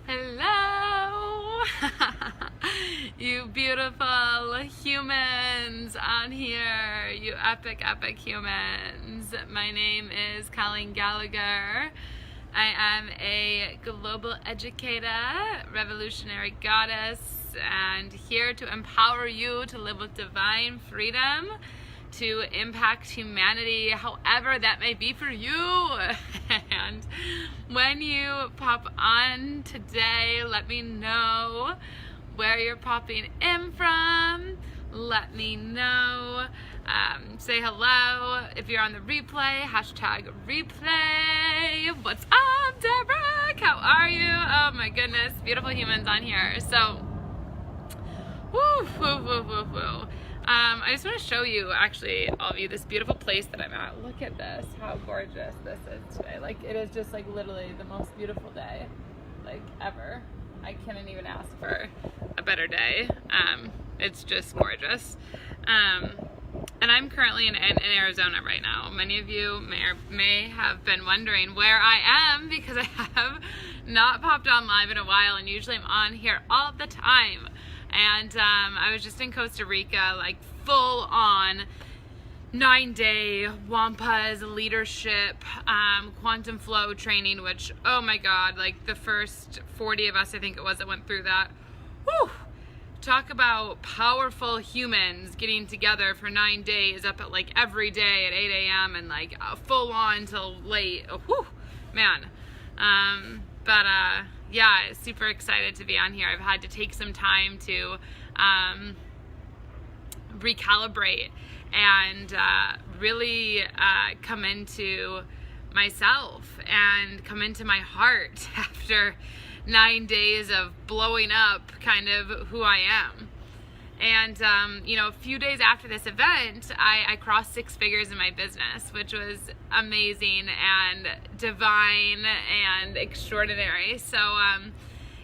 Hello, you beautiful humans on here, you epic humans. My name is Colleen Gallagher. I am a global educator, revolutionary goddess, and here to empower you to live with divine freedom, to impact humanity, however that may be for you. And when you pop on today, let me know where you're popping in from. Let me know. Say hello. If you're on the replay, hashtag replay. What's up, Derek? How are you? Oh my goodness, beautiful humans on here. So, woo. I just want to show you, actually, all of you, this beautiful place that I'm at. Look at this, how gorgeous this is today. Like, it is just like literally the most beautiful day, like, ever. I couldn't even ask for a better day. It's just gorgeous. And I'm currently in Arizona right now. Many of you may have been wondering where I am, because I have not popped on live in a while, and usually I'm on here all the time. And I was just in Costa Rica, like full on 9-day Wampa's leadership quantum flow training, which, oh my God, like the first 40 of us, I think it was, that went through that. Whew. Talk about powerful humans getting together for 9 days, up at like every day at 8 a.m. and like full on till late. Oh, whew, man. Yeah, super excited to be on here. I've had to take some time to recalibrate and really come into myself and come into my heart after 9 days of blowing up kind of who I am. And, a few days after this event, I crossed 6 figures in my business, which was amazing and divine and extraordinary. So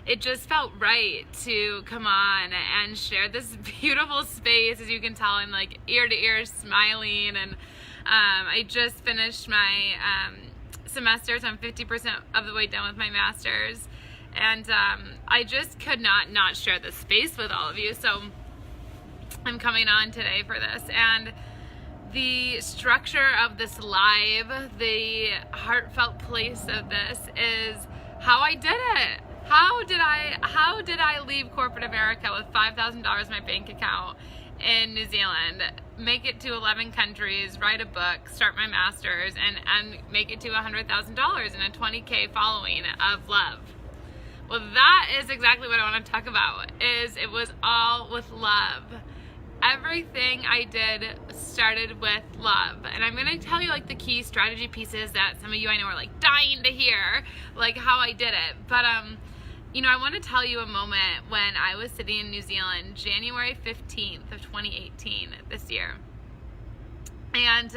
it just felt right to come on and share this beautiful space. As you can tell, I'm like ear to ear smiling. And I just finished my semester, so I'm 50% of the way done with my master's. And I just could not share this space with all of you. So I'm coming on today for this, and the structure of this live, the heartfelt place of this is how I did it. How did I leave corporate America with $5,000 in my bank account in New Zealand, make it to 11 countries, write a book, start my master's, and make it to $100,000 and a 20K following of love? Well, that is exactly what I want to talk about. It was all with love. Everything I did started with love. And I'm going to tell you like the key strategy pieces that some of you I know are like dying to hear, like how I did it. But, I want to tell you a moment when I was sitting in New Zealand, January 15th of 2018 this year. And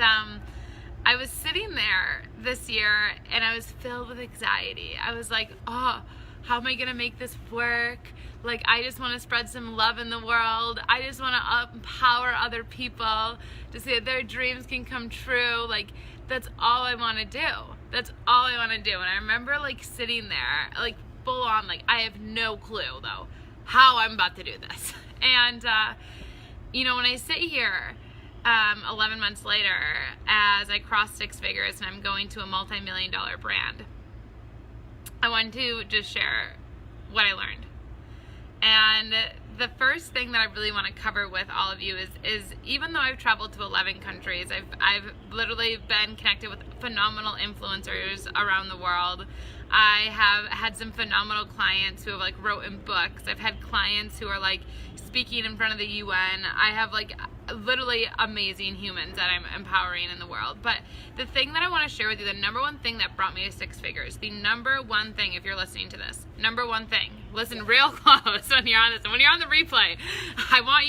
I was sitting there this year and I was filled with anxiety. I was like, oh, how am I going to make this work? Like, I just want to spread some love in the world. I just want to empower other people to see that their dreams can come true. Like, that's all I want to do. That's all I want to do. And I remember, like, sitting there, like, full on, like, I have no clue, though, how I'm about to do this. And, when I sit here 11 months later, as I cross 6 figures and I'm going to a multi-million-dollar brand, I wanted to just share what I learned. And the first thing that I really want to cover with all of you is even though I've traveled to 11 countries, I've literally been connected with phenomenal influencers around the world. I have had some phenomenal clients who have like written books. I've had clients who are like speaking in front of the UN. I have like literally amazing humans that I'm empowering in the world. But the thing that I want to share with you, the number one thing that brought me to 6 figures, the number one thing, if you're listening to this, number one thing, listen real close when you're on this, and when you're on the replay, I want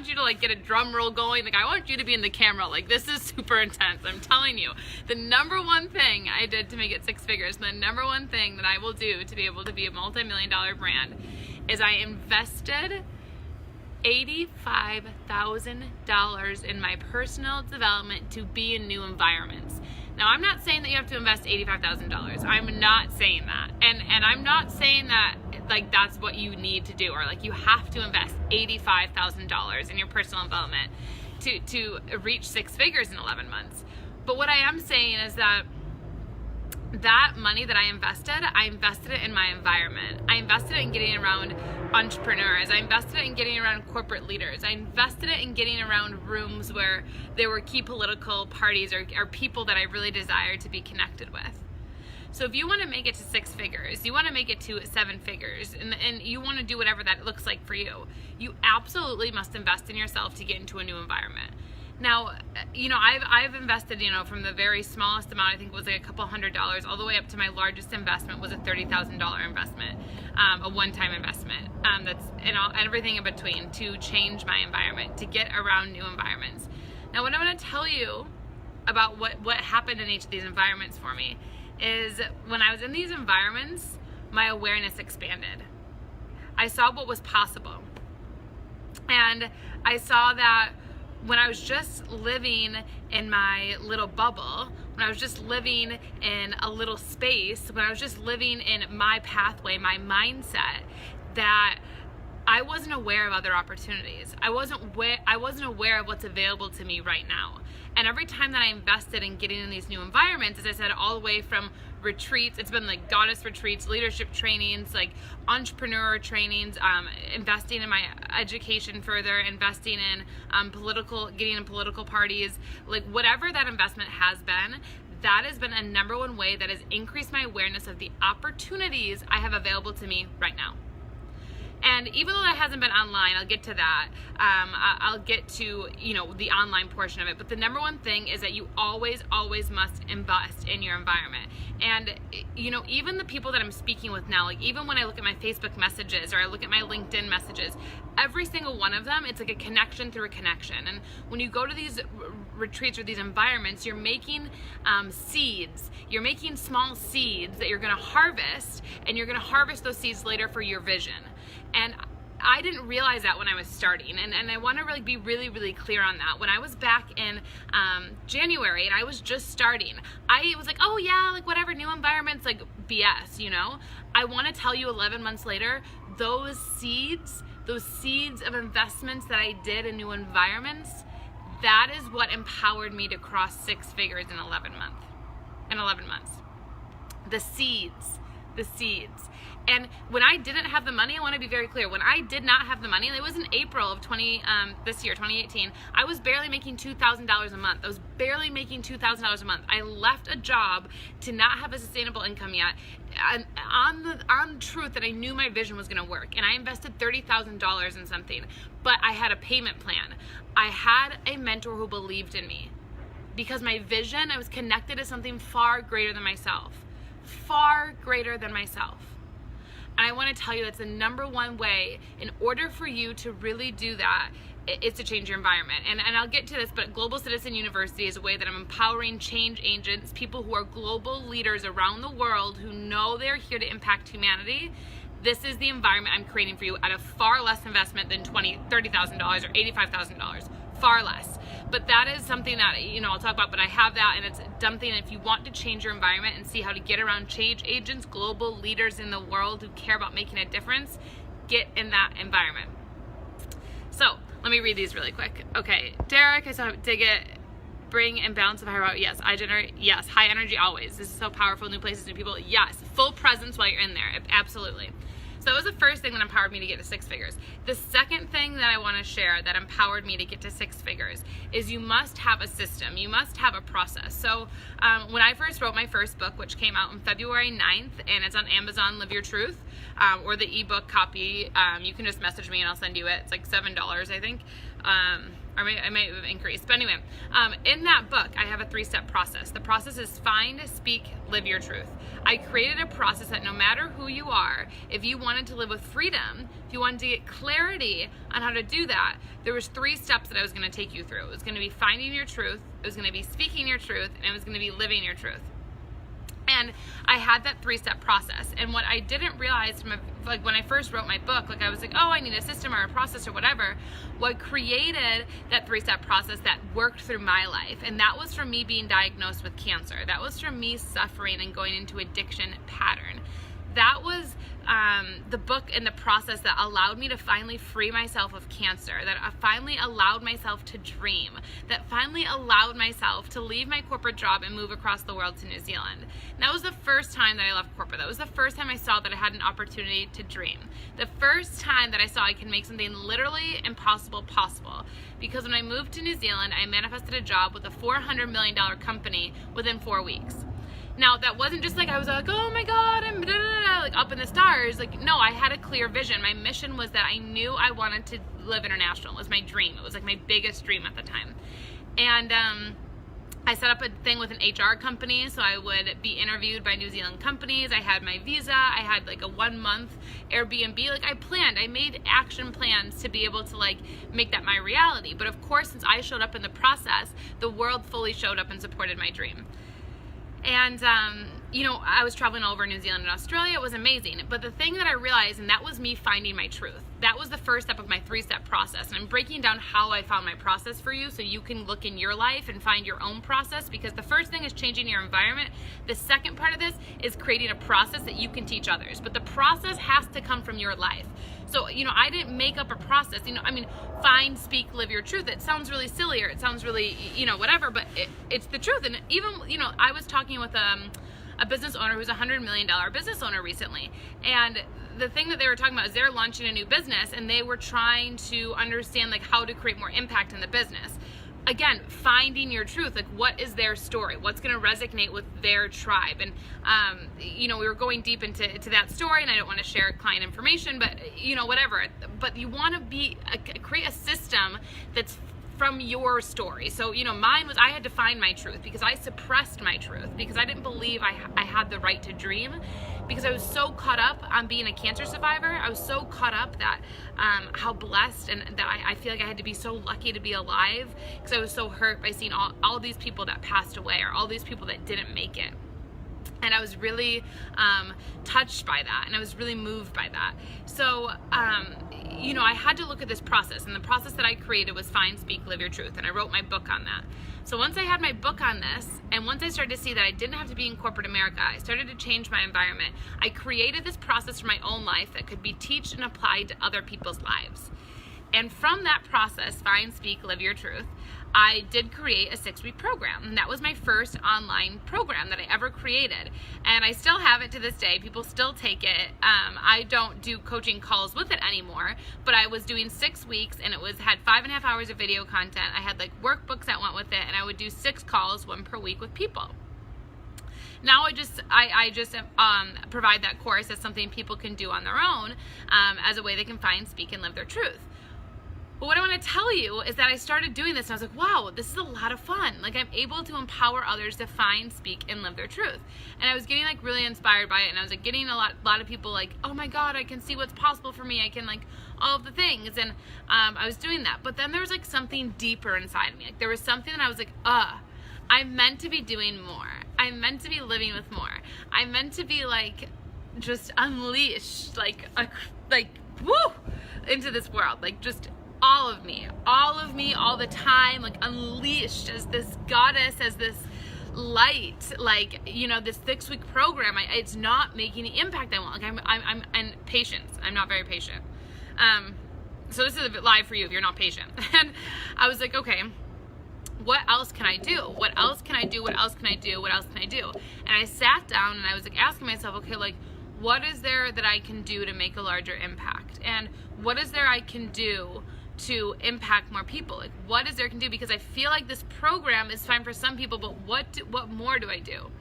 you to like get a drum roll going. Like, I want you to be in the camera. Like, this is super intense. I'm telling you, the number one thing I did to make it 6 figures, the number one thing that I will do to be able to be a multi-million-dollar brand, is I invested $85,000 in my personal development to be in new environments. Now, I'm not saying that you have to invest $85,000. I'm not saying that. And I'm not saying that like that's what you need to do, or like you have to invest $85,000 in your personal development to reach 6 figures in 11 months. But what I am saying is that money that I invested it in my environment. I invested it in getting around entrepreneurs. I invested it in getting around corporate leaders. I invested it in getting around rooms where there were key political parties or people that I really desired to be connected with. So if you want to make it to 6 figures, you want to make it to 7 figures, and you want to do whatever that looks like for you, you absolutely must invest in yourself to get into a new environment. Now, I've invested, from the very smallest amount, I think it was like a couple $100s, all the way up to my largest investment was a $30,000 investment, a one-time investment. That's everything in between to change my environment, to get around new environments. Now, what I'm going to tell you about what happened in each of these environments for me is when I was in these environments, my awareness expanded. I saw what was possible. And I saw that when I was just living in my little bubble, when I was just living in a little space, when I was just living in my pathway, my mindset, that I wasn't aware of other opportunities. I wasn't aware of what's available to me right now. And every time that I invested in getting in these new environments, as I said, all the way from retreats, it's been like goddess retreats, leadership trainings, like entrepreneur trainings, investing in my education further, investing in getting in political parties, like whatever that investment has been, that has been a number one way that has increased my awareness of the opportunities I have available to me right now. And even though that hasn't been online, I'll get to that. I'll get to, the online portion of it. But the number one thing is that you always, always must invest in your environment. And, even the people that I'm speaking with now, like even when I look at my Facebook messages or I look at my LinkedIn messages, every single one of them, it's like a connection through a connection. And when you go to these retreats or these environments, you're making seeds. You're making small seeds that you're going to harvest, and you're going to harvest those seeds later for your vision. And I didn't realize that when I was starting, and I want to really be really, really clear on that. When I was back in January and I was just starting, I was like, oh yeah, like whatever, new environments, like BS, I want to tell you 11 months later, those seeds of investments that I did in new environments, that is what empowered me to cross 6 figures in 11 months. The seeds. And when I didn't have the money, I want to be very clear. When I did not have the money, it was in April of 2018, I was barely making $2,000 a month. I was barely making $2,000 a month. I left a job to not have a sustainable income yet, and on truth that I knew my vision was going to work. And I invested $30,000 in something, but I had a payment plan. I had a mentor who believed in me because my vision, I was connected to something far greater than myself. Far greater than myself. And I want to tell you that's the number one way in order for you to really do that is to change your environment. And I'll get to this, but Global Citizen University is a way that I'm empowering change agents, people who are global leaders around the world who know they're here to impact humanity. This is the environment I'm creating for you at a far less investment than $30,000 or $85,000. Far less. But that is something that, I'll talk about, but I have that, and it's something if you want to change your environment and see how to get around change agents, global leaders in the world who care about making a difference, get in that environment. So, let me read these really quick. Okay, Derek, I saw dig it. Bring and balance of higher power. Yes. I generate. Yes. High energy always. This is so powerful. New places, new people. Yes. Full presence while you're in there. Absolutely. So that was the first thing that empowered me to get to 6 figures. The second thing that I want to share that empowered me to get to 6 figures is you must have a system. You must have a process. So when I first wrote my first book, which came out on February 9th, and it's on Amazon, Live Your Truth, or the ebook copy, you can just message me and I'll send you it. It's like $7, I think. Or I might have increased. But anyway, in that book, I have a 3-step process. The process is find, speak, live your truth. I created a process that no matter who you are, if you wanted to live with freedom, if you wanted to get clarity on how to do that, there was 3 steps that I was going to take you through. It was going to be finding your truth, it was going to be speaking your truth, and it was going to be living your truth. And I had that 3-step process. And what I didn't realize like when I first wrote my book, like I was like, oh, I need a system or a process or whatever. What created that 3-step process that worked through my life, and that was from me being diagnosed with cancer. That was from me suffering and going into addiction pattern. That was the book and the process that allowed me to finally free myself of cancer, that I finally allowed myself to dream, that finally allowed myself to leave my corporate job and move across the world to New Zealand. And that was the first time that I left corporate. That was the first time I saw that I had an opportunity to dream. The first time that I saw I can make something literally impossible possible. Because when I moved to New Zealand, I manifested a job with a $400 million company within 4 weeks. Now, that wasn't just like I was like, oh my God, I'm like up in the stars. Like, no, I had a clear vision. My mission was that I knew I wanted to live international. It was my dream. It was like my biggest dream at the time. And I set up a thing with an HR company, so I would be interviewed by New Zealand companies. I had my visa. I had like a 1 month Airbnb. Like, I made action plans to be able to like make that my reality. But of course, since I showed up in the process, the world fully showed up and supported my dream. And, I was traveling all over New Zealand and Australia. It was amazing. But the thing that I realized, and that was me finding my truth. That was the first step of my 3-step process. And I'm breaking down how I found my process for you so you can look in your life and find your own process, because the first thing is changing your environment. The second part of this is creating a process that you can teach others. But the process has to come from your life. So, I didn't make up a process. Find, speak, live your truth. It sounds really silly, or it sounds really, whatever, but it's the truth. And even, I was talking with a business owner who's a $100 million business owner recently. And the thing that they were talking about is they're launching a new business, and they were trying to understand like how to create more impact in the business. Again, finding your truth, like what is their story? What's going to resonate with their tribe? And, we were going deep into that story, and I don't want to share client information, but, whatever. But you want to create a system that's from your story. So, mine was, I had to find my truth because I suppressed my truth because I didn't believe I had the right to dream, because I was so caught up on being a cancer survivor. I was so caught up that how blessed, and that I feel like I had to be so lucky to be alive, because I was so hurt by seeing all these people that passed away, or all these people that didn't make it. And I was really touched by that, and I was really moved by that. So, I had to look at this process, and the process that I created was Find, Speak, Live Your Truth, and I wrote my book on that. So once I had my book on this, and once I started to see that I didn't have to be in corporate America, I started to change my environment. I created this process for my own life that could be taught and applied to other people's lives. And from that process, Find, Speak, Live Your Truth, I did create a 6-week program. And that was my first online program that I ever created. And I still have it to this day. People still take it. I don't do coaching calls with it anymore, but I was doing 6 weeks, and it had 5.5 hours of video content. I had like workbooks that went with it, and I would do 6 calls, 1 per week with people. Now I just provide that course as something people can do on their own, as a way they can find, speak, and live their truth. But what I want to tell you is that I started doing this, and I was like, wow, this is a lot of fun. Like, I'm able to empower others to find, speak, and live their truth. And I was getting like really inspired by it, and I was like getting a lot of people like, oh my God, I can see what's possible for me. I can like all of the things. And I was doing that. But then there was like something deeper inside of me. Like, there was something that I was like, I'm meant to be doing more. I'm meant to be living with more. I'm meant to be like just unleashed, like woo, into this world. Like, just all of me, all the time, like unleashed as this goddess, as this light, like, this 6-week program. It's not making the impact I want. Like, I'm and patience. I'm not very patient. So this is a bit live for you if you're not patient. And I was like, okay, what else can I do? What else can I do? What else can I do? What else can I do? And I sat down and I was like asking myself, okay, like, what is there that I can do to make a larger impact? And what is there I can do to impact more people? Like, what is there I can do? Because I feel like this program is fine for some people, but what more do I do?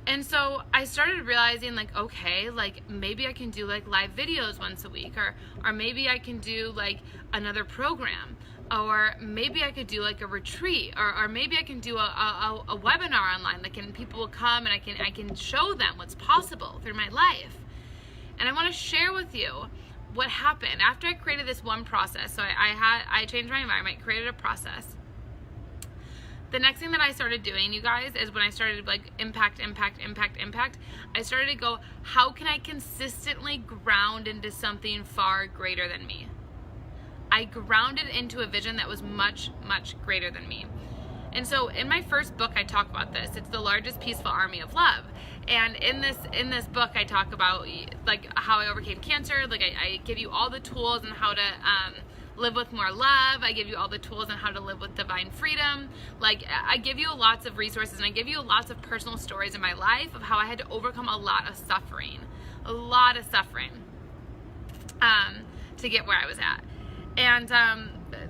And so I started realizing, like, okay, like maybe I can do like live videos once a week, or maybe I can do like another program, or maybe I could do like a retreat, or maybe I can do a webinar online. Like, and people will come, and I can show them what's possible through my life. And I want to share with you what happened after I created this one process. So I changed my environment, created a process. The next thing that I started doing, you guys, is when I started like impact, I started to go, how can I consistently ground into something far greater than me? I grounded into a vision that was much, much greater than me. And so in my first book, I talk about this. It's The Largest Peaceful Army of Love. And in this book, I talk about like how I overcame cancer. Like I give you all the tools on how to live with more love. I give you all the tools on how to live with divine freedom. Like I give you lots of resources, and I give you lots of personal stories in my life of how I had to overcome a lot of suffering to get where I was at. And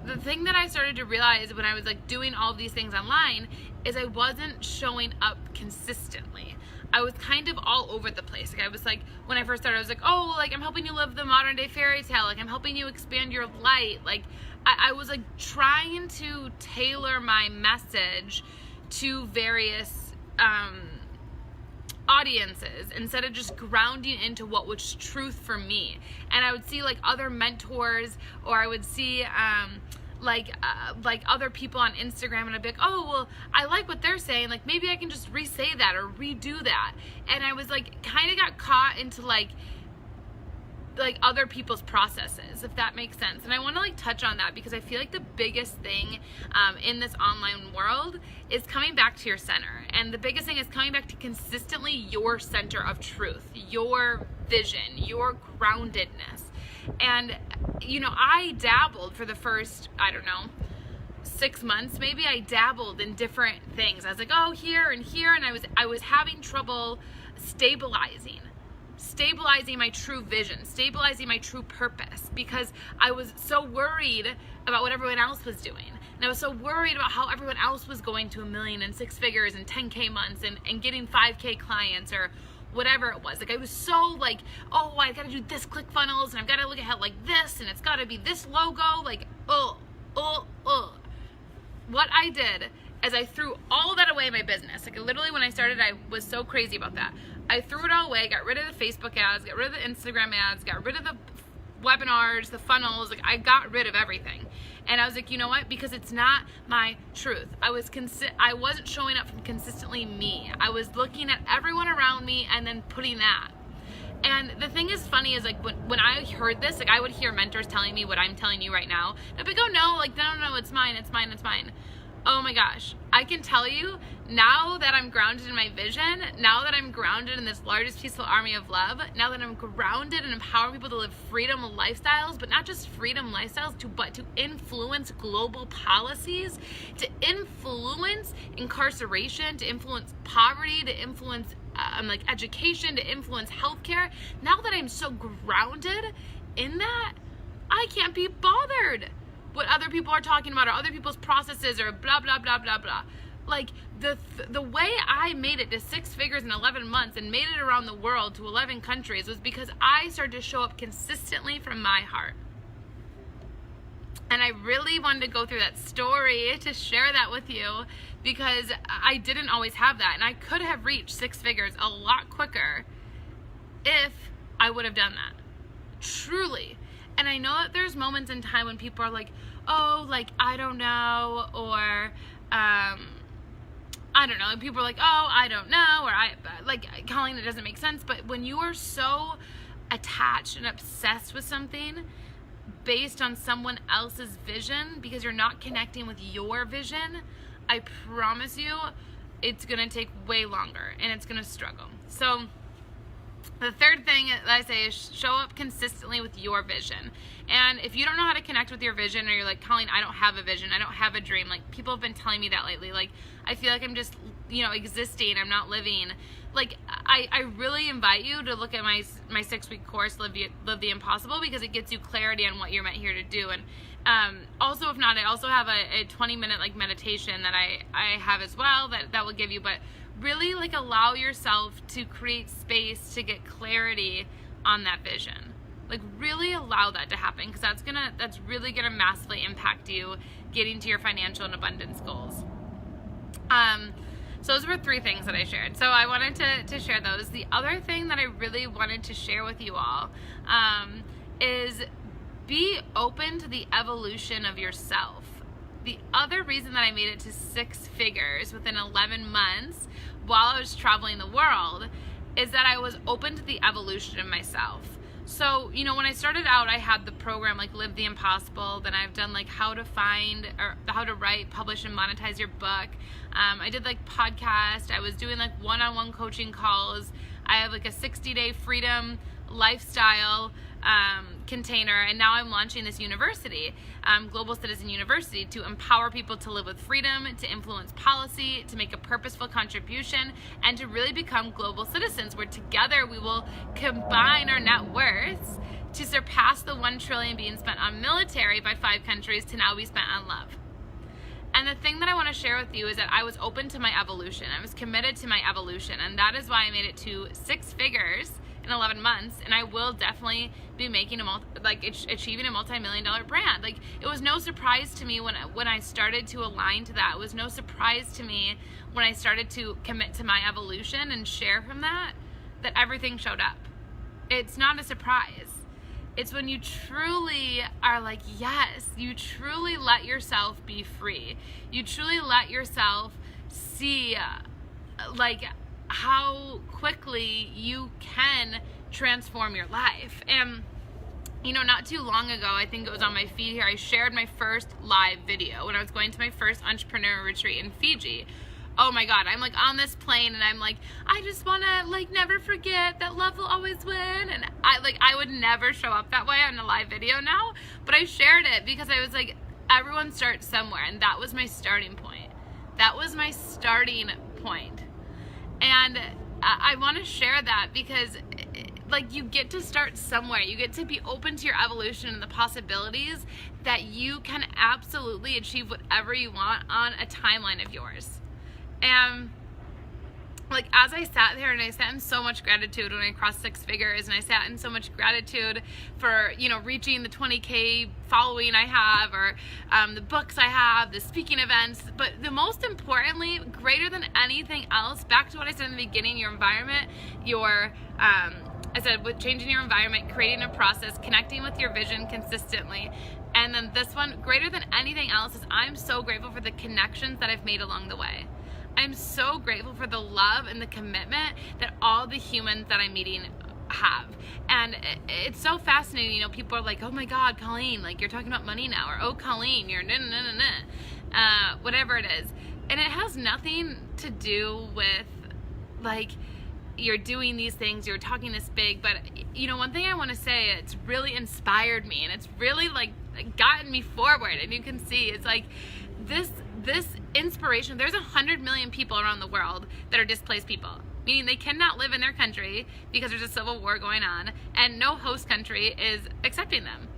the thing that I started to realize when I was like doing all of these things online is I wasn't showing up consistently. I was kind of all over the place. Like I was like, when I first started, I was like, oh, like I'm helping you live the modern day fairy tale. Like I'm helping you expand your light. Like I was like trying to tailor my message to various audiences instead of just grounding into what was truth for me. And I would see like other mentors, or I would see like other people on Instagram, and I'd be like, oh, well, I like what they're saying. Like maybe I can just re-say that or redo that. And I was like, kind of got caught into like other people's processes, if that makes sense. And I want to like touch on that because I feel like the biggest thing in this online world is coming back to your center. And the biggest thing is coming back to consistently your center of truth, your vision, your groundedness. And, you know, I dabbled for the first, 6 months, maybe. I dabbled in different things. I was like, oh, here and here. And I was having trouble stabilizing my true vision, stabilizing my true purpose, because I was so worried about what everyone else was doing. And I was so worried about how everyone else was going to $1 million and 6 figures and 10K months and getting 5K clients or whatever it was. Like I was so like, oh, I gotta do this ClickFunnels and I've gotta look ahead like this and it's gotta be this logo, like, What I did is I threw all that away in my business. Like literally when I started, I was so crazy about that. I threw it all away, got rid of the Facebook ads, got rid of the Instagram ads, got rid of the webinars, the funnels. Like I got rid of everything. And I was like, you know what? Because it's not my truth. I wasn't showing up from consistently me. I was looking at everyone around me and then putting that. And the thing is funny is like when I heard this, like I would hear mentors telling me what I'm telling you right now. I'd be like, oh no, like no, it's mine. Oh my gosh, I can tell you now that I'm grounded in my vision, now that I'm grounded in this largest peaceful army of love, now that I'm grounded and empowering people to live freedom lifestyles, but not just freedom lifestyles, but to influence global policies, to influence incarceration, to influence poverty, to influence like education, to influence healthcare. Now that I'm so grounded in that, I can't be bothered what other people are talking about or other people's processes or blah, blah, blah, blah, blah. Like the way I made it to 6 figures in 11 months and made it around the world to 11 countries was because I started to show up consistently from my heart. And I really wanted to go through that story to share that with you because I didn't always have that. And I could have reached 6 figures a lot quicker if I would have done that. Truly. And I know that there's moments in time when people are like, oh, like, I don't know, or, I don't know. And people are like, oh, I don't know, or like, Colleen, it doesn't make sense. But when you are so attached and obsessed with something based on someone else's vision, because you're not connecting with your vision, I promise you, it's going to take way longer and it's going to struggle. So the third thing that I say is show up consistently with your vision. And if you don't know how to connect with your vision, or you're like, Colleen, I don't have a vision, I don't have a dream. Like people have been telling me that lately. Like I feel like I'm just, existing. I'm not living. Like I really invite you to look at my 6-week course, Live the Impossible, because it gets you clarity on what you're meant here to do. And also, if not, I also have a 20-minute like meditation that I have as well that will give you. But really like allow yourself to create space to get clarity on that vision. Like really allow that to happen, because that's really gonna massively impact you getting to your financial and abundance goals. So those were 3 things that I shared. So I wanted to share those. The other thing that I really wanted to share with you all is be open to the evolution of yourself. The other reason that I made it to 6 figures within 11 months while I was traveling the world is that I was open to the evolution of myself. So, when I started out, I had the program like Live the Impossible. Then I've done like how to find or how to write, publish, and monetize your book. I did like podcast. I was doing like one-on-one coaching calls. I have like a 60-day freedom lifestyle container, and now I'm launching this university, Global Citizen University, to empower people to live with freedom, to influence policy, to make a purposeful contribution, and to really become global citizens, where together we will combine our net worths to surpass the $1 trillion being spent on military by 5 countries to now be spent on love. And the thing that I want to share with you is that I was open to my evolution. I was committed to my evolution, and that is why I made it to 6 figures in 11 months, and I will definitely be making achieving a multi-million-dollar brand. Like, it was no surprise to me when I started to align to that. It was no surprise to me when I started to commit to my evolution and share from that everything showed up. It's not a surprise. It's when you truly are like, yes, you truly let yourself be free. You truly let yourself see like how quickly you can transform your life. And not too long ago, I think it was on my feed here, I shared my first live video when I was going to my first entrepreneur retreat in Fiji. Oh my God, I'm like on this plane and I'm like, I just want to like never forget that love will always win. And I would never show up that way on a live video now, but I shared it because I was like, everyone starts somewhere, and that was my starting point. That was my starting point. And I want to share that because like you get to start somewhere. You get to be open to your evolution and the possibilities that you can absolutely achieve whatever you want on a timeline of yours. And like, as I sat there, and I sat in so much gratitude when I crossed 6 figures, and I sat in so much gratitude for, reaching the 20K following I have, or the books I have, the speaking events, but the most importantly, greater than anything else, back to what I said in the beginning, your environment, I said, with changing your environment, creating a process, connecting with your vision consistently. And then this one, greater than anything else, is I'm so grateful for the connections that I've made along the way. I'm so grateful for the love and the commitment that all the humans that I'm meeting have. And it's so fascinating. People are like, oh my God, Colleen, like you're talking about money now, or oh, Colleen, you're whatever it is. And it has nothing to do with like you're doing these things, you're talking this big, but one thing I want to say, it's really inspired me, and it's really like gotten me forward. And you can see it's like this inspiration. There's 100 million people around the world that are displaced people, meaning they cannot live in their country because there's a civil war going on, and no host country is accepting them.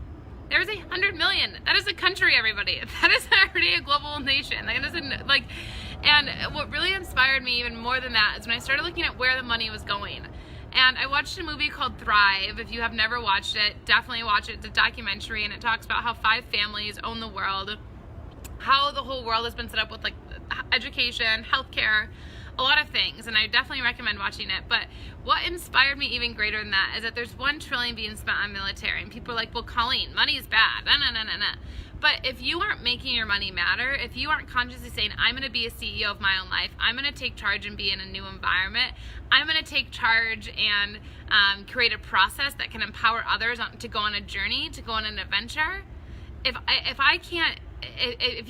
There's 100 million. That is a country, everybody. That is already a global nation. And what really inspired me even more than that is when I started looking at where the money was going. And I watched a movie called Thrive. If you have never watched it, definitely watch it. It's a documentary, and it talks about how 5 families own the world, how the whole world has been set up with like education, healthcare, a lot of things, and I definitely recommend watching it. But what inspired me even greater than that is that there's $1 trillion being spent on military, and people are like, well, Colleen, money is bad. No. But if you aren't making your money matter, if you aren't consciously saying, I'm going to be a CEO of my own life, I'm going to take charge and be in a new environment, I'm going to take charge and create a process that can empower others to go on a journey, to go on an adventure. If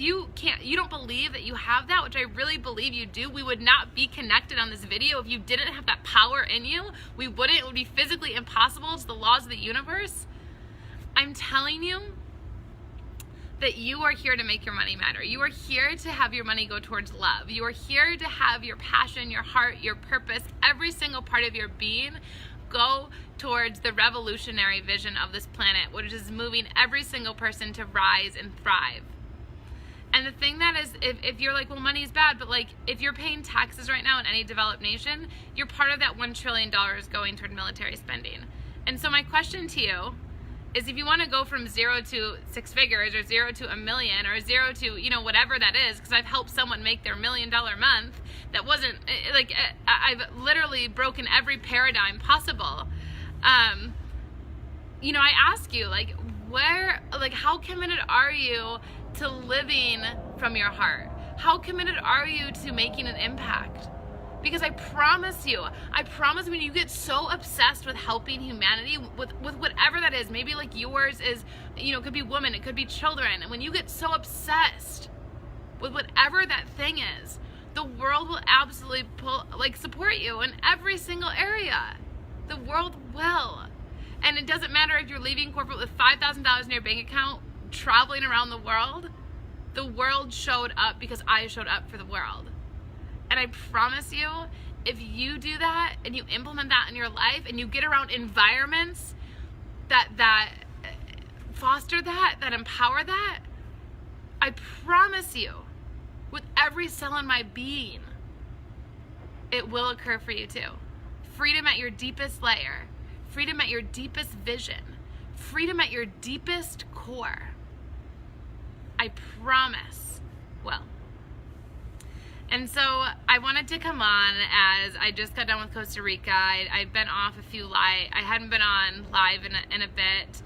you don't believe that you have that, which I really believe you do, we would not be connected on this video. If you didn't have that power in you, it would be physically impossible. It's the laws of the universe. I'm telling you that you are here to make your money matter. You are here to have your money go towards love. You are here to have your passion, your heart, your purpose, every single part of your being go towards the revolutionary vision of this planet, which is moving every single person to rise and thrive. And the thing that is, if you're like, well, money is bad, but like if you're paying taxes right now in any developed nation, you're part of that $1 trillion going toward military spending. And so my question to you is, if you want to go from 0 to 6 figures, or 0 to $1 million, or 0 to, whatever that is, because I've helped someone make their $1 million month that wasn't, I've literally broken every paradigm possible. I ask you, how committed are you to living from your heart? How committed are you to making an impact? Because I promise when you get so obsessed with helping humanity, with whatever that is, maybe like yours is, it could be women, it could be children, and when you get so obsessed with whatever that thing is, the world will absolutely support you in every single area. The world will. And it doesn't matter if you're leaving corporate with $5,000 in your bank account, traveling around the world showed up because I showed up for the world. And I promise you, if you do that and you implement that in your life and you get around environments that foster that empower that, I promise you, with every cell in my being, it will occur for you too. Freedom at your deepest layer, freedom at your deepest vision, freedom at your deepest core. I promise will. And so I wanted to come on as I just got done with Costa Rica. I've been off I hadn't been on live in a bit,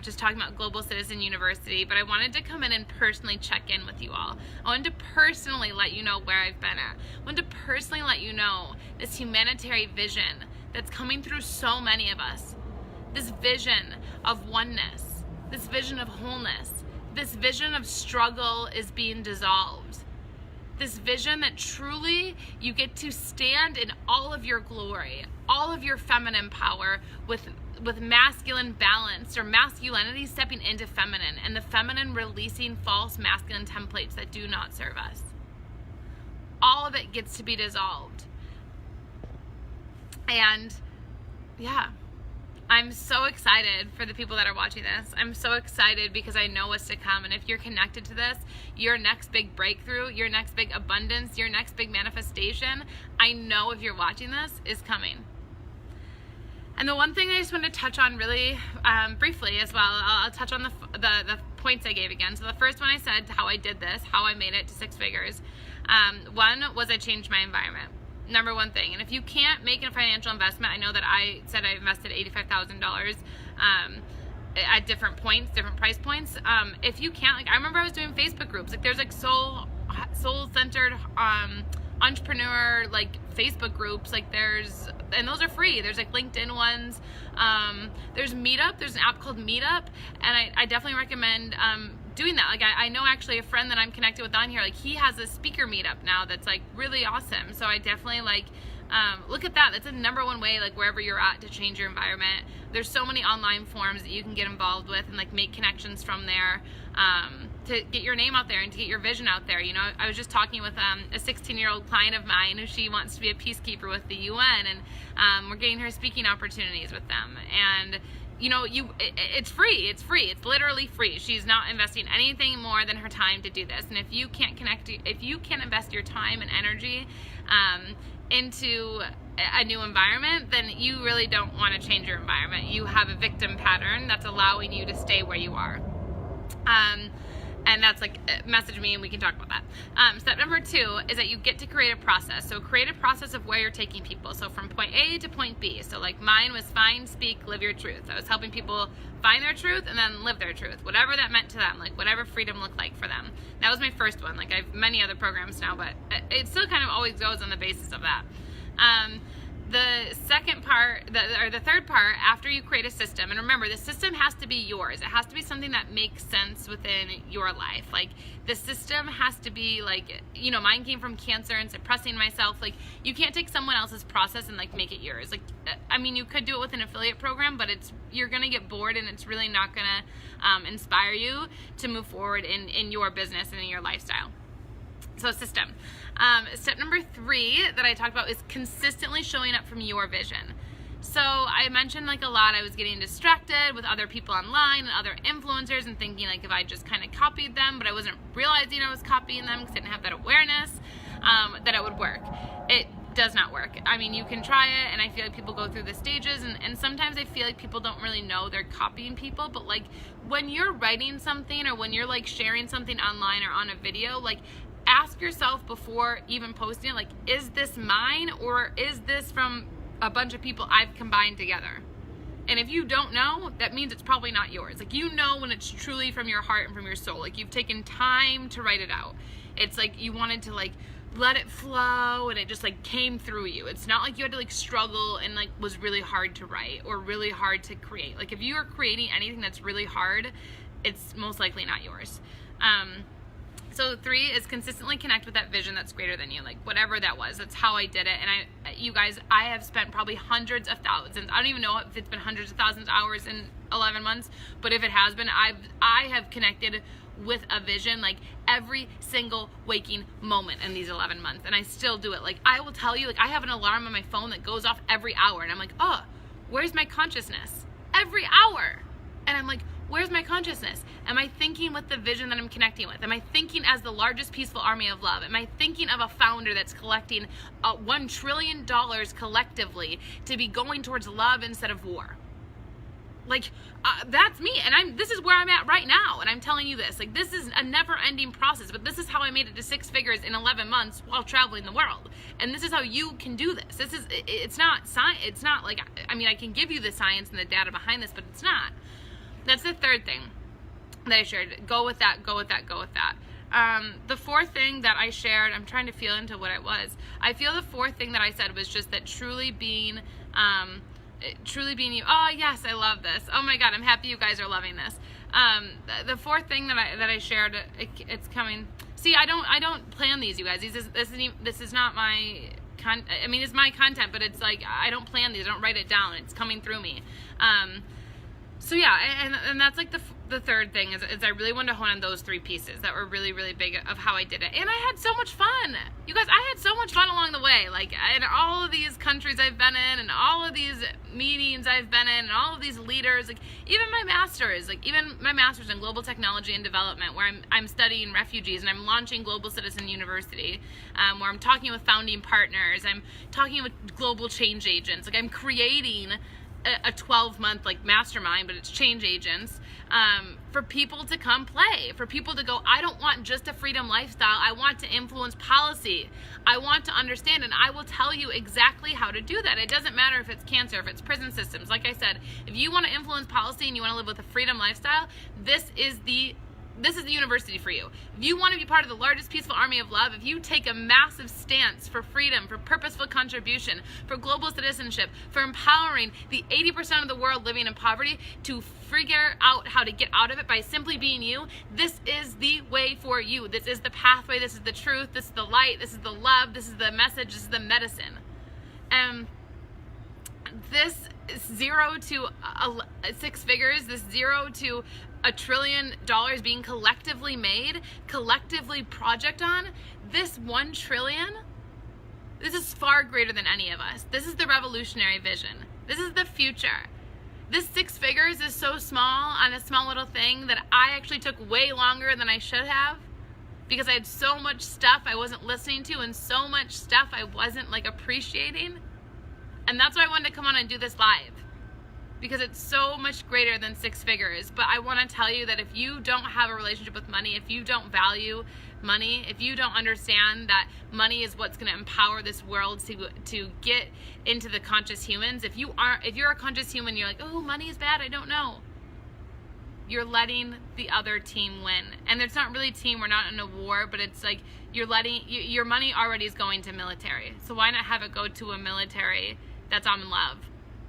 just talking about Global Citizen University, but I wanted to come in and personally check in with you all. I wanted to personally let you know where I've been at. I wanted to personally let you know this humanitarian vision that's coming through so many of us. This vision of oneness, this vision of wholeness, this vision of struggle is being dissolved. This vision that truly you get to stand in all of your glory, all of your feminine power with masculine balance, or masculinity stepping into feminine, and the feminine releasing false masculine templates that do not serve us. All of it gets to be dissolved. And yeah, I'm so excited for the people that are watching this. I'm so excited because I know what's to come. And if you're connected to this, your next big breakthrough, your next big abundance, your next big manifestation, I know if you're watching this, is coming. And the one thing I just wanted to touch on really briefly as well, I'll touch on the points I gave again. So the first one I said how I did this, how I made it to 6 figures. One was I changed my environment. Number one thing. And if you can't make a financial investment, I know that I said I invested $85,000 at different points, different price points. If you can't, I remember I was doing Facebook groups. There's soul-centered entrepreneur Facebook groups. And those are free. There's LinkedIn ones. There's Meetup. There's an app called Meetup, and I definitely recommend doing that. I know actually a friend that I'm connected with on here, he has a speaker meetup now that's really awesome. So I definitely look at that. That's a number one way, wherever you're at, to change your environment. There's so many online forums that you can get involved with and make connections from there, to get your name out there and to get your vision out there. I was just talking with a 16-year-old client of mine who she wants to be a peacekeeper with the UN, and we're getting her speaking opportunities with them. And it's free. It's literally free. She's not investing anything more than her time to do this. And if you can't invest your time and energy into a new environment, then you really don't want to change your environment. You have a victim pattern that's allowing you to stay where you are. And that's message me and we can talk about that. Step number 2 is that you get to create a process. So create a process of where you're taking people. So from point A to point B. So mine was find, speak, live your truth. I was helping people find their truth and then live their truth, whatever that meant to them, whatever freedom looked like for them. That was my first one. I have many other programs now, but it still kind of always goes on the basis of that. The second part, the third part, after you create a system, and remember, the system has to be yours. It has to be something that makes sense within your life. The system has to be mine came from cancer and suppressing myself. You can't take someone else's process and make it yours. You could do it with an affiliate program, but you're gonna get bored and it's really not gonna inspire you to move forward in your business and in your lifestyle. So system. Step number 3 that I talked about is consistently showing up from your vision. So I mentioned a lot, I was getting distracted with other people online and other influencers and thinking if I just kind of copied them, but I wasn't realizing I was copying them because I didn't have that awareness that it would work. It does not work. You can try it, and I feel people go through the stages, and sometimes I feel people don't really know they're copying people, but when you're writing something or when you're sharing something online or on a video, ask yourself before even posting it, is this mine or is this from a bunch of people I've combined together? And if you don't know, that means it's probably not yours. When it's truly from your heart and from your soul. You've taken time to write it out. It's you wanted to let it flow and it just like came through you. It's not like you had to like struggle and like was really hard to write or really hard to create. Like if you are creating anything that's really hard, it's most likely not yours. So 3 is consistently connect with that vision that's greater than you, like whatever that was. That's how I did it. And you guys, I have spent probably hundreds of thousands. I don't even know if it's been hundreds of thousands of hours in 11 months, but if it has been, I have connected with a vision like every single waking moment in these 11 months. And I still do it. Like I will tell you, like I have an alarm on my phone that goes off every hour. And I'm like, oh, where's my consciousness? Every hour. And I'm like, where's my consciousness? Am I thinking with the vision that I'm connecting with? Am I thinking as the largest peaceful army of love? Am I thinking of a founder that's collecting $1 trillion collectively to be going towards love instead of war? Like, that's me. And this is where I'm at right now. And I'm telling you this, like, this is a never ending process, but this is how I made it to 6 figures in 11 months while traveling the world. And this is how you can do this. It's not science. It's not like, I mean, I can give you the science and the data behind this, but it's not. That's the 3rd thing that I shared. Go with that, go with that, go with that. The 4th thing that I shared, I'm trying to feel into what it was. I feel the 4th thing that I said was just that truly being you. Oh yes, I love this. Oh my God, I'm happy you guys are loving this. The 4th thing that I shared, it's coming. See, I don't plan these, you guys. This is not my I mean, it's my content, but it's like I don't plan these. I don't write it down. It's coming through me. So yeah, and that's like the 3rd thing is I really wanted to hone on those 3 pieces that were really, really big of how I did it. And I had so much fun. You guys, I had so much fun along the way. Like in all of these countries I've been in and all of these meetings I've been in and all of these leaders, like even my master's in global technology and development, where I'm studying refugees and I'm launching Global Citizen University, where I'm talking with founding partners, I'm talking with global change agents. Like I'm creating a 12-month like mastermind, but it's change agents, for people to come play, for people to go, I don't want just a freedom lifestyle, I want to influence policy, I want to understand, and I will tell you exactly how to do that. It doesn't matter if it's cancer, if it's prison systems. Like I said, if you want to influence policy and you want to live with a freedom lifestyle, this is the university for you. If you want to be part of the largest peaceful army of love, if you take a massive stance for freedom, for purposeful contribution, for global citizenship, for empowering the 80% of the world living in poverty to figure out how to get out of it by simply being you, this is the way for you. This is the pathway, this is the truth, this is the light, this is the love, this is the message, this is the medicine. This 0 to 6 figures, this 0 to $1 trillion being collectively made, collectively project on, this 1 trillion, this is far greater than any of us. This is the revolutionary vision. This is the future. This 6 figures is so small on a small little thing that I actually took way longer than I should have, because I had so much stuff I wasn't listening to and so much stuff I wasn't like appreciating. And that's why I wanted to come on and do this live, because it's so much greater than 6 figures. But I want to tell you that if you don't have a relationship with money, if you don't value money, if you don't understand that money is what's going to empower this world to get into the conscious humans, if you're a conscious human, you're like, oh, money is bad, I don't know. You're letting the other team win. And it's not really team, we're not in a war, but it's like you're letting, your money already is going to military. So why not have it go to a military that's in love?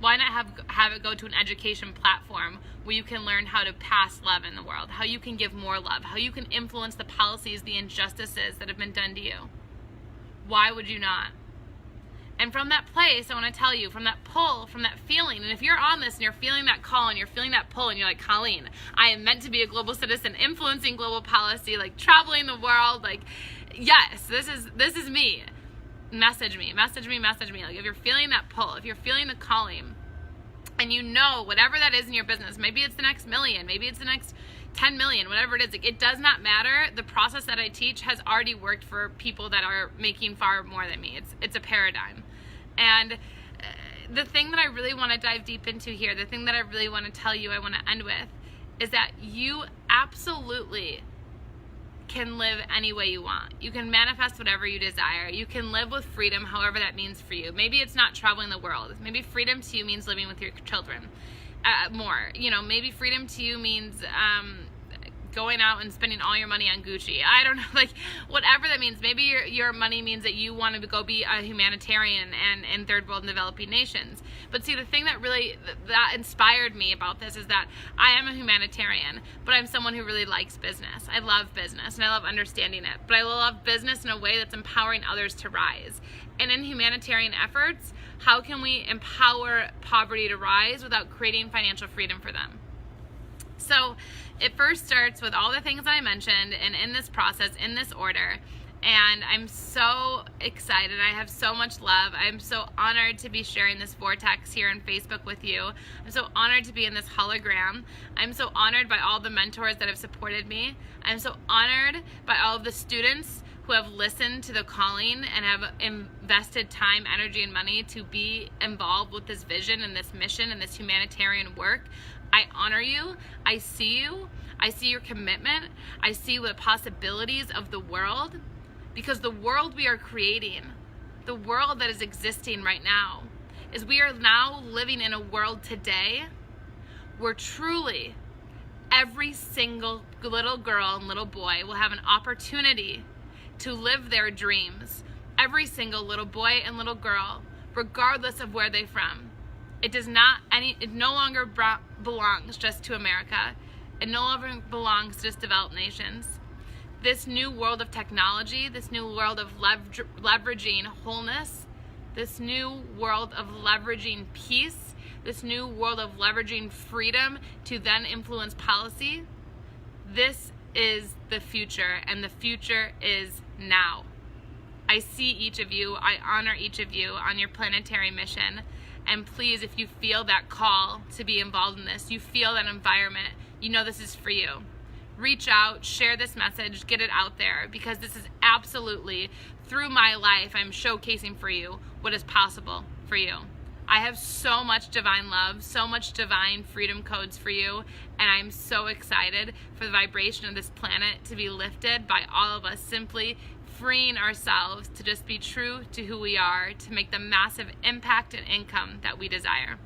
Why not have it go to an education platform where you can learn how to pass love in the world, how you can give more love, how you can influence the policies, the injustices that have been done to you? Why would you not? And from that place, I want to tell you, from that pull, from that feeling, and if you're on this and you're feeling that call and you're feeling that pull and you're like, Colleen, I am meant to be a global citizen, influencing global policy, like traveling the world, like, yes, this is me. Message me. Like if you're feeling that pull, if you're feeling the calling, and you know whatever that is in your business, maybe it's the next million, maybe it's the next 10 million, whatever it is, like, it does not matter. The process that I teach has already worked for people that are making far more than me. It's a paradigm. And the thing that I really want to dive deep into here, the thing that I really want to tell you, I want to end with, is that you absolutely can live any way you want. You can manifest whatever you desire. You can live with freedom, however that means for you. Maybe it's not traveling the world. Maybe freedom to you means living with your children more. Maybe freedom to you means going out and spending all your money on Gucci. I don't know, like whatever that means. Maybe your money means that you want to go be a humanitarian and in third world and developing nations. But see, the thing that really that inspired me about this is that I am a humanitarian, but I'm someone who really likes business. I love business and I love understanding it, but I love business in a way that's empowering others to rise. And in humanitarian efforts, how can we empower poverty to rise without creating financial freedom for them? So it first starts with all the things that I mentioned, and in this process, in this order. And I'm so excited. I have so much love. I'm so honored to be sharing this vortex here on Facebook with you. I'm so honored to be in this hologram. I'm so honored by all the mentors that have supported me. I'm so honored by all of the students who have listened to the calling and have invested time, energy, and money to be involved with this vision and this mission and this humanitarian work. I honor you. I see you. I see your commitment. I see the possibilities of the world, because the world we are creating, the world that is existing right now, is we are now living in a world today where truly every single little girl and little boy will have an opportunity to live their dreams. Every single little boy and little girl, regardless of where they're from. It no longer belongs just to America. It no longer belongs to just developed nations. This new world of technology, this new world of leveraging wholeness, this new world of leveraging peace, this new world of leveraging freedom to then influence policy, this is the future, and the future is now. I see each of you. I honor each of you on your planetary mission. And please, if you feel that call to be involved in this, you feel that environment, you know this is for you. Reach out, share this message, get it out there, because this is absolutely, through my life, I'm showcasing for you what is possible for you. I have so much divine love, so much divine freedom codes for you, and I'm so excited for the vibration of this planet to be lifted by all of us simply freeing ourselves to just be true to who we are, to make the massive impact and income that we desire.